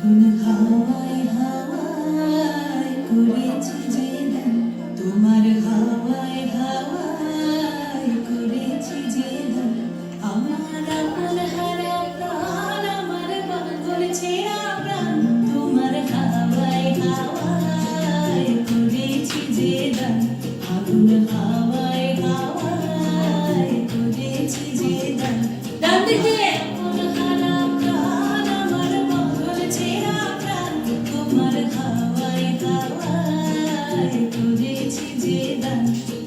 আগুন হাওয়ায় হাওয়ায় করেছি যে দান, তোমার হাওয়ায় হাওয়ায় করেছি যে দান। আমার আপন হারা প্রাণ, আমার পাগল ছেঁড়া প্রাণ, তোমার হাওয়ায় হাওয়ায় করেছি যে দান। আগুন হাওয়ায় হাওয়ায় করেছি যে দান। ডান দিকে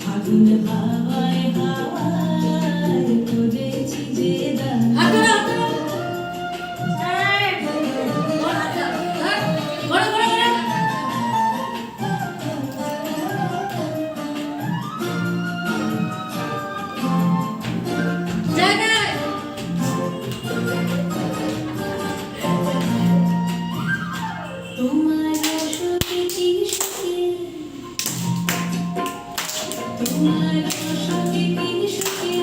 আগুন হাওয়ায় হাওয়ায় করেছি যে দান। তোমার সুখে কি সুখে, তোমার সুখে কি সুখে,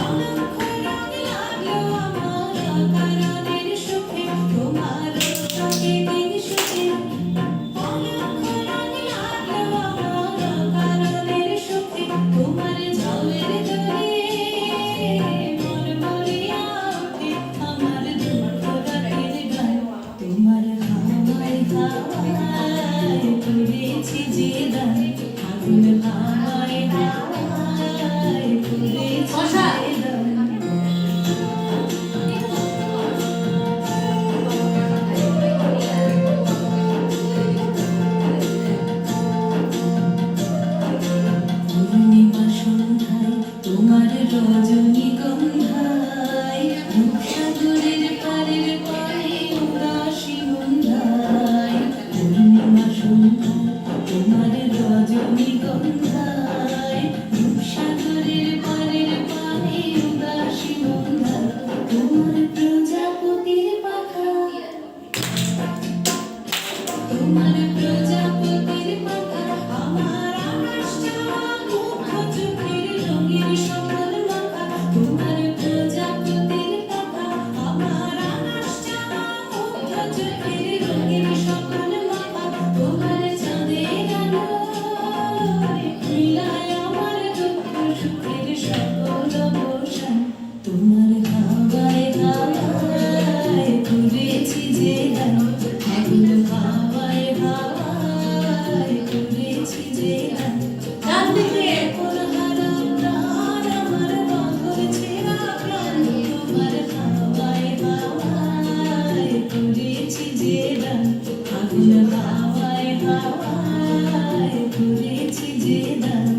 অলক্ষ রং লাগলো আমার কারণের সুখে। তোমার সুখে কি সুখে, অলক্ষ রং লাগলো আমার কারণের সুখে। তোমার ঝাউয়ের দরে মন ভরিয়া ওঠে আমার দুঃখ রাতের গান। তোমার হাওয়ায় হাওয়ায় করেছি যে দান। আগুন হাওয়ায় হাওয়ায় করেছি যে দান। পূর্ণিমা সন্ধ্যায় তোমার রজনীগন্ধায়, রূপসাগরের পারের পারে উদাসী সন্ধ্যায়। পূর্ণিমা সন্ধ্যায় তোমার রজনীগন্ধায়, রূপসাগরের পারের পারে উদাসী সন্ধ্যায়। তোমার প্রজাপতির পাখা, তোমার প্রজাপতির পাখা, আমার আকাশটা মুগ্ধ চোখের রঙের সকল মাখা। তোমার প্রজাপতির পাখা, আমার আকাশটা মুগ্ধ চোখের রঙের সকল মাখা। তোমার চাঁদের আলোয় মিলায় আমার দুঃখ সুখের সকল অবসান। তোমার হাওয়ায় হাওয়ায় করেছি যে দান। আগুন হাওয়ায় হাওয়ায় করেছি যে দান। ডান দিকে কোন হারা প্রাণ, আমার পাগল ছেঁড়া প্রাণ, তোমার হাওয়ায় হাওয়ায় করেছি যে দান। আগুন হাওয়ায় হাওয়ায় করেছি যে দান।